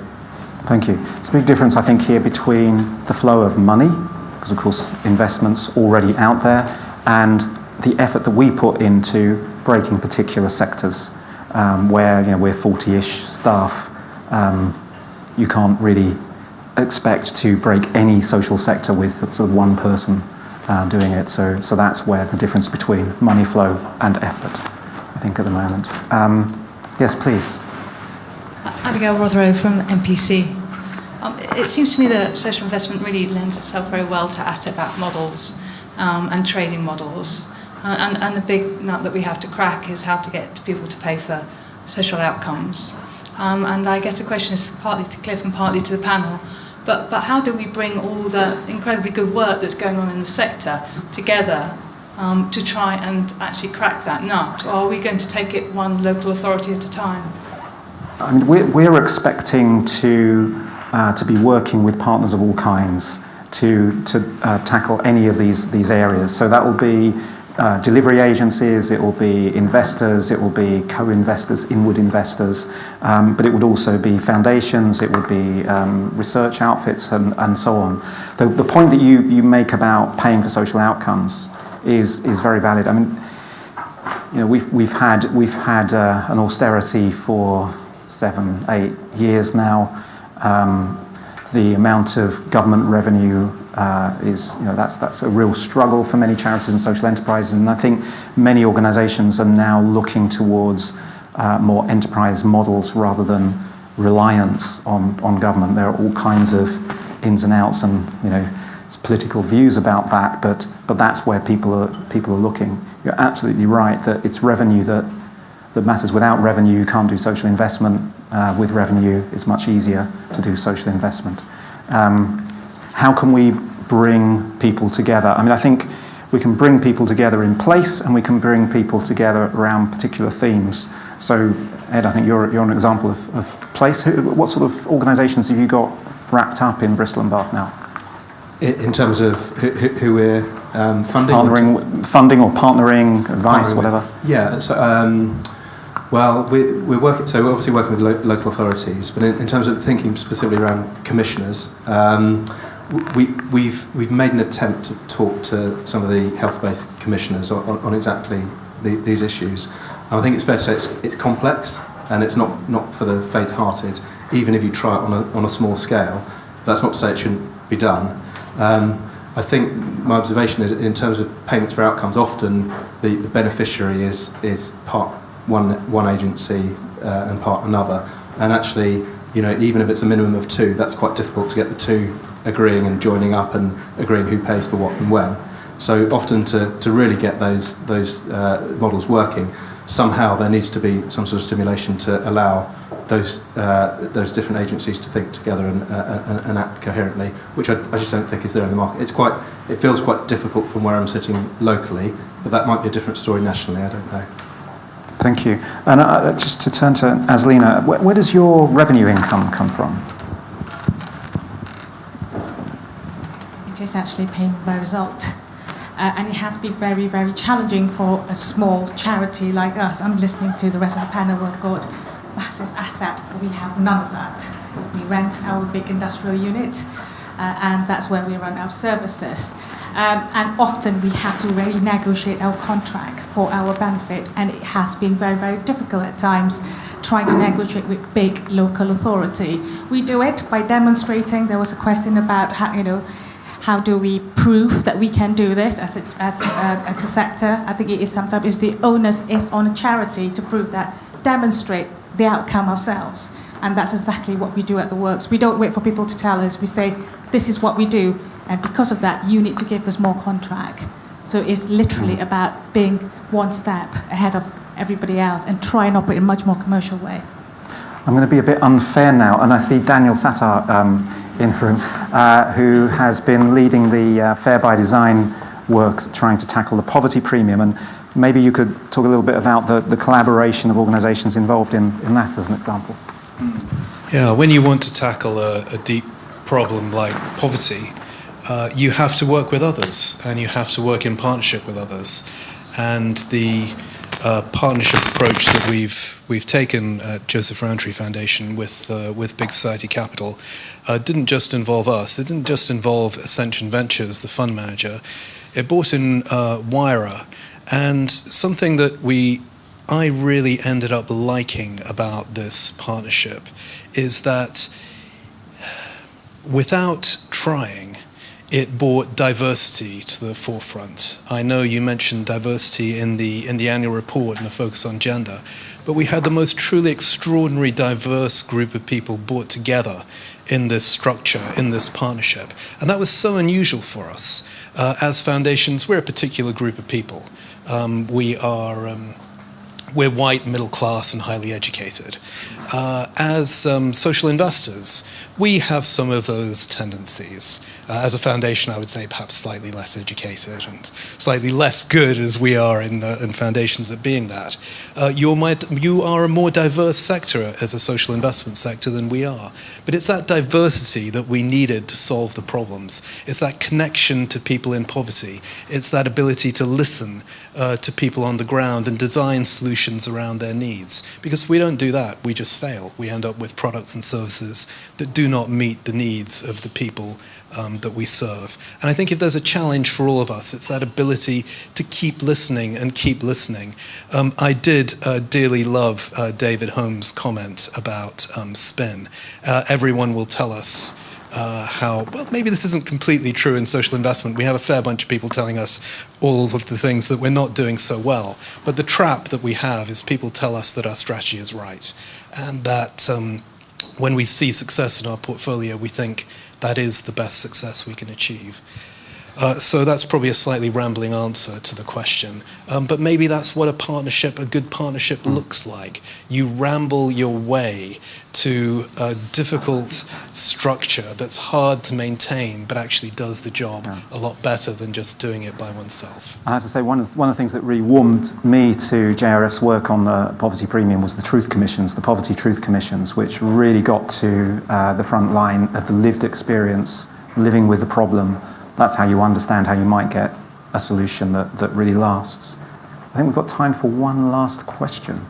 Thank you. It's a big difference, I think, here between the flow of money, because of course investment's already out there, and the effort that we put into breaking particular sectors where we're 40-ish staff. You can't really expect to break any social sector with sort of one person doing it. So that's where the difference between money flow and effort, I think, at the moment. Yes, please. Abigail Rotherow from MPC. It seems to me that social investment really lends itself very well to asset-backed models and trading models. And the big nut that we have to crack is how to get people to pay for social outcomes. And I guess the question is partly to Cliff and partly to the panel. But how do we bring all the incredibly good work that's going on in the sector together to try and actually crack that nut? Or are we going to take it one local authority at a time? I mean, we're expecting to be working with partners of all kinds to tackle any of these areas. So that will be delivery agencies, it will be investors, it will be co-investors, inward investors, but it would also be foundations, it would be research outfits and so on. The point that you make about paying for social outcomes is very valid. I mean, you know, we've had an austerity for 7-8 years now. The amount of government revenue is, you know, that's a real struggle for many charities and social enterprises, and I think many organisations are now looking towards more enterprise models rather than reliance on government. There are all kinds of ins and outs, and you know, it's political views about that, but that's where people are looking. You're absolutely right that it's revenue that matters. Without revenue, you can't do social investment. With revenue, it's much easier to do social investment. How can we bring people together? I mean, I think we can bring people together in place, and we can bring people together around particular themes. So, Ed, I think you're an example of place. What sort of organisations have you got wrapped up in Bristol and Bath now? In terms of who we're funding? Funding or partnering, advice, whatever. Yeah, so, well, we're working. So we're obviously working with local authorities, but in terms of thinking specifically around commissioners, we've made an attempt to talk to some of the health-based commissioners on exactly these issues. And I think it's fair to say it's complex, and it's not for the faint-hearted. Even if you try it on a small scale, that's not to say it shouldn't be done. I think my observation is, in terms of payments for outcomes, often the beneficiary is part one agency and part another, and actually, you know, even if it's a minimum of two, that's quite difficult to get the two agreeing and joining up and agreeing who pays for what and when. So often to really get those models working, somehow there needs to be some sort of stimulation to allow those different agencies to think together and act coherently, which I just don't think is there in the market. It feels quite difficult from where I'm sitting locally, but that might be a different story nationally, I don't know. Thank you. And just to turn to Azlina, where does your revenue income come from? It is actually payment by result. And it has been very, very challenging for a small charity like us. I'm listening to the rest of the panel who have got massive asset, but we have none of that. We rent our big industrial unit, and that's where we run our services. And often we have to really negotiate our contract for our benefit, and it has been very, very difficult at times trying to negotiate with big local authority. We do it by demonstrating. There was a question about how do we prove that we can do this as a sector? I think it is sometimes the onus is on a charity to prove that, demonstrate the outcome ourselves. And that's exactly what we do at the Works. We don't wait for people to tell us. We say, this is what we do. And because of that, you need to give us more contract. So it's literally about being one step ahead of everybody else and try and operate in a much more commercial way. I'm going to be a bit unfair now, and I see Daniel Sattar in the room, who has been leading the Fair by Design work, trying to tackle the poverty premium. And maybe you could talk a little bit about the collaboration of organisations involved in that as an example. Yeah, when you want to tackle a deep problem like poverty, you have to work with others, and you have to work in partnership with others. And the partnership approach that we've taken at Joseph Rowntree Foundation with Big Society Capital didn't just involve us. It didn't just involve Ascension Ventures, the fund manager. It brought in Wyra, and something that I really ended up liking about this partnership is that without trying, it brought diversity to the forefront. I know you mentioned diversity in the annual report and the focus on gender, but we had the most truly extraordinary diverse group of people brought together in this structure, in this partnership. And that was so unusual for us. As foundations, we're a particular group of people. We're white, middle class, and highly educated. as social investors, we have some of those tendencies. As a foundation, I would say perhaps slightly less educated and slightly less good as we are in foundations at being that. You are a more diverse sector as a social investment sector than we are. But it's that diversity that we needed to solve the problems. It's that connection to people in poverty. It's that ability to listen to people on the ground and design solutions around their needs. Because if we don't do that, we just fail. We end up with products and services that do not meet the needs of the people that we serve. And I think if there's a challenge for all of us, it's that ability to keep listening and keep listening. I did dearly love David Holmes' comment about spin. Everyone will tell us how, well, maybe this isn't completely true in social investment. We have a fair bunch of people telling us all of the things that we're not doing so well. But the trap that we have is people tell us that our strategy is right. And that when we see success in our portfolio, we think that is the best success we can achieve. So that's probably a slightly rambling answer to the question. But maybe that's what a good partnership looks like. You ramble your way to a difficult structure that's hard to maintain, but actually does the job a lot better than just doing it by oneself. I have to say, one of the things that really warmed me to JRF's work on the poverty premium was the Truth Commissions, the Poverty Truth Commissions, which really got to the front line of the lived experience, living with the problem. That's how you understand how you might get a solution that really lasts. I think we've got time for one last question.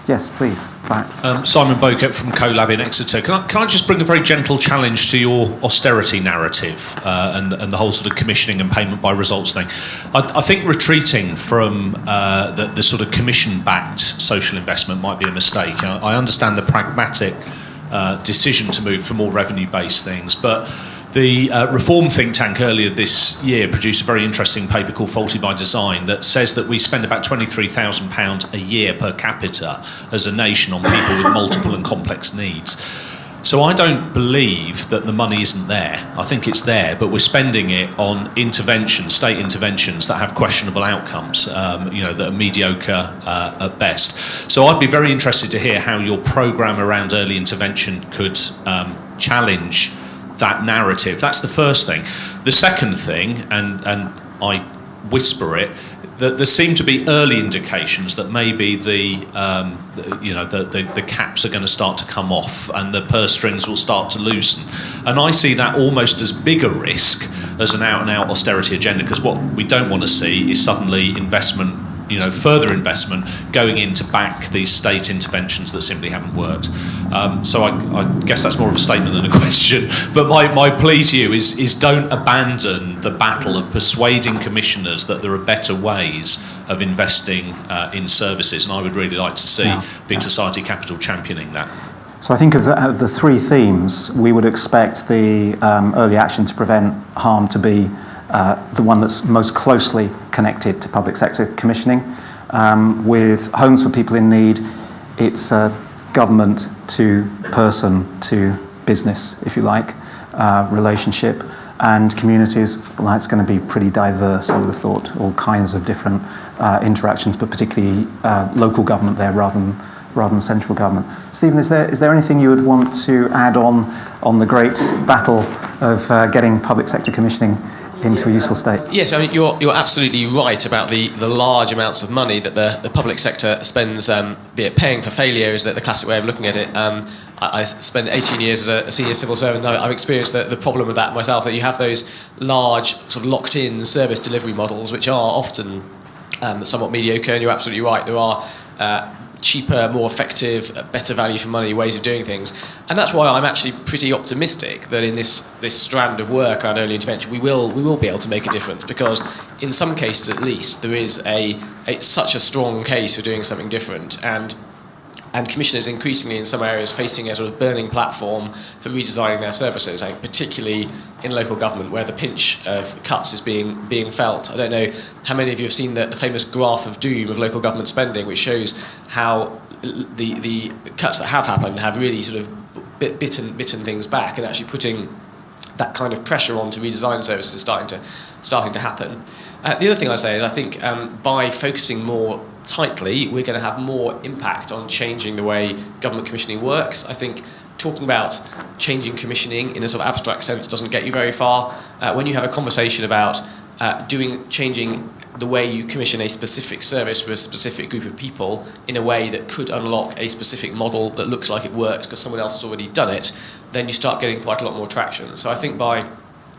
Yes, please. Back. Simon Bokett from CoLab in Exeter. Can I just bring a very gentle challenge to your austerity narrative and the whole sort of commissioning and payment by results thing? I think retreating from the sort of commission-backed social investment might be a mistake. I understand the pragmatic decision to move for more revenue-based things, but the Reform think tank earlier this year produced a very interesting paper called Faulty by Design that says that we spend about £23,000 a year per capita as a nation on people with multiple and complex needs. So I don't believe that the money isn't there. I think it's there, but we're spending it on interventions, state interventions that have questionable outcomes, that are mediocre at best. So I'd be very interested to hear how your programme around early intervention could challenge that narrative. That's the first thing. The second thing, and I whisper it, that there seem to be early indications that maybe the caps are going to start to come off and the purse strings will start to loosen. And I see that almost as big a risk as an out-and-out austerity agenda, because what we don't want to see is suddenly investment, further investment going in to back these state interventions that simply haven't worked. So I guess that's more of a statement than a question. But my plea to you is don't abandon the battle of persuading commissioners that there are better ways of investing in services. And I would really like to see Big Society Capital championing that. So I think of the three themes, we would expect the early action to prevent harm to be the one that's most closely connected to public sector commissioning. With Homes for People in Need, it's government to person to business, if you like, relationship. And communities, well, that's going to be pretty diverse, I would have thought, all kinds of different interactions, but particularly local government there rather than central government. Stephen, is there anything you would want to add on the great battle of getting public sector commissioning into a useful state? Yes, I mean, you're absolutely right about the large amounts of money that the public sector spends, be it paying for failure is the classic way of looking at it. I spent 18 years as a senior civil servant. I've experienced the problem with that myself, that you have those large sort of locked-in service delivery models, which are often somewhat mediocre, and you're absolutely right. There are cheaper, more effective, better value for money ways of doing things. And that's why I'm actually pretty optimistic that in this strand of work around early intervention, we will be able to make a difference, because in some cases at least, there is such a strong case for doing something different. And commissioners increasingly in some areas facing a sort of burning platform for redesigning their services, particularly in local government where the pinch of cuts is being felt. I don't know how many of you have seen the famous graph of doom of local government spending, which shows how the cuts that have happened have really sort of bitten things back, and actually putting that kind of pressure on to redesign services starting to happen. The other thing I say is I think by focusing more tightly, we're going to have more impact on changing the way government commissioning works. I think talking about changing commissioning in a sort of abstract sense doesn't get you very far. When you have a conversation about changing the way you commission a specific service for a specific group of people in a way that could unlock a specific model that looks like it works because someone else has already done it, then you start getting quite a lot more traction. So I think by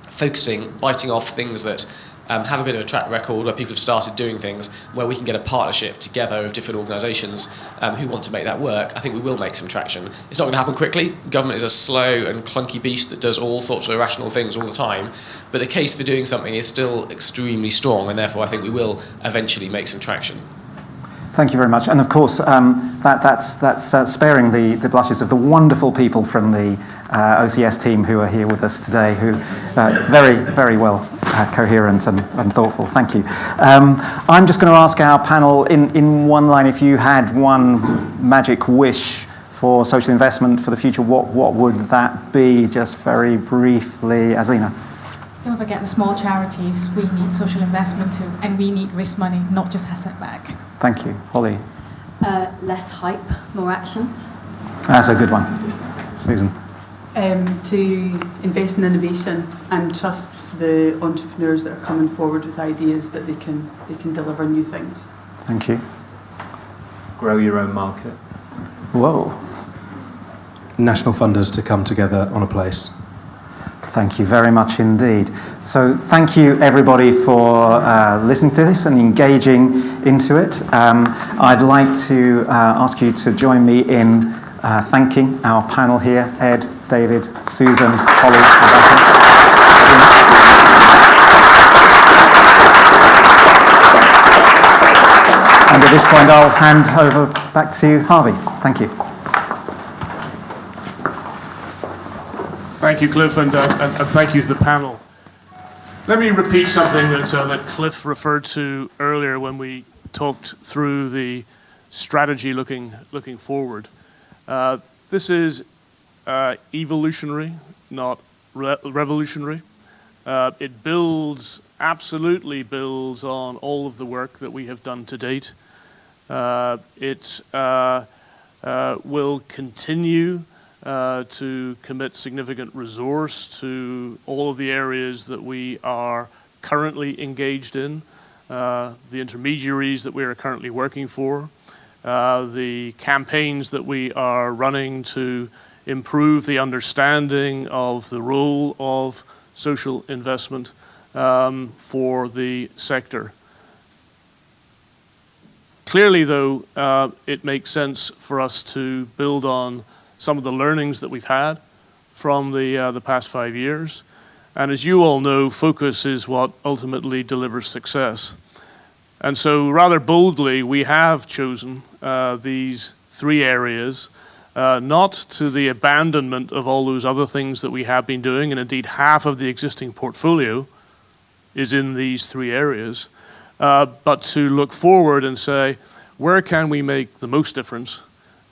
focusing, biting off things that have a bit of a track record where people have started doing things, where we can get a partnership together of different organisations who want to make that work, I think we will make some traction. It's not going to happen quickly. Government is a slow and clunky beast that does all sorts of irrational things all the time, but the case for doing something is still extremely strong, and therefore I think we will eventually make some traction. Thank you very much. And of course, that's sparing the blushes of the wonderful people from the OCS team who are here with us today, who very, very well coherent and thoughtful. Thank you. I'm just going to ask our panel in one line, if you had one magic wish for social investment for the future, what would that be? Just very briefly, Azlina. Don't forget the small charities. We need social investment too, and we need risk money, not just asset back. Thank you. Holly. Less hype, more action. That's a good one. Susan. To invest in innovation and trust the entrepreneurs that are coming forward with ideas that they can deliver new things. Thank you. Grow your own market. Whoa. National funders to come together on a place. Thank you very much indeed. So thank you everybody for listening to this and engaging into it. I'd like to ask you to join me in thanking our panel here, Ed, David, Susan, Holly, and at this point I'll hand over back to Harvey. Thank you. Thank you, Cliff, and thank you to the panel. Let me repeat something that Cliff referred to earlier when we talked through the strategy looking forward. This is evolutionary, not revolutionary. It absolutely builds on all of the work that we have done to date. It will continue to commit significant resource to all of the areas that we are currently engaged in, the intermediaries that we are currently working for, the campaigns that we are running to improve the understanding of the role of social investment for the sector. Clearly, though, it makes sense for us to build on some of the learnings that we've had from the past 5 years. And as you all know, focus is what ultimately delivers success. And so rather boldly, we have chosen these 3 areas, not to the abandonment of all those other things that we have been doing, and indeed half of the existing portfolio is in these 3 areas, but to look forward and say, where can we make the most difference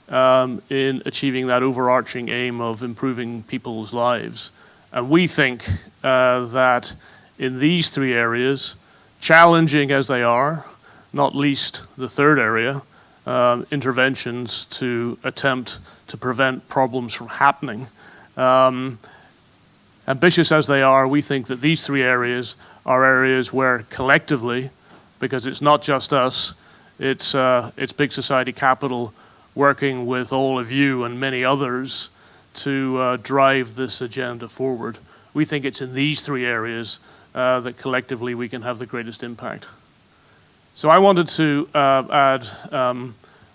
in achieving that overarching aim of improving people's lives? And we think that in these 3 areas, challenging as they are, not least the 3rd area, interventions to attempt to prevent problems from happening. Ambitious as they are, we think that these 3 areas are areas where collectively, because it's not just us, it's big society capital working with all of you and many others to drive this agenda forward. We think it's in these 3 areas that collectively we can have the greatest impact. So I wanted to add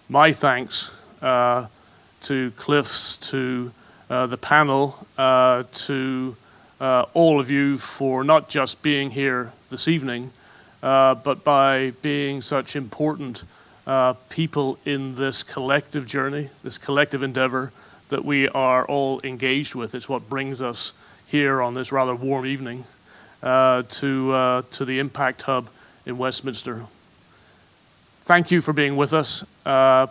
my thanks to Cliff's, to the panel, to all of you for not just being here this evening, but by being such important people in this collective journey, this collective endeavor that we are all engaged with. It's what brings us here on this rather warm evening to the Impact Hub in Westminster. Thank you for being with us. I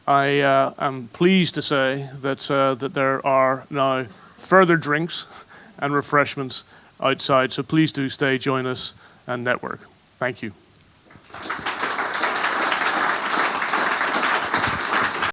am pleased to say that there are now further drinks and refreshments outside, so please do stay, join us, and network. Thank you.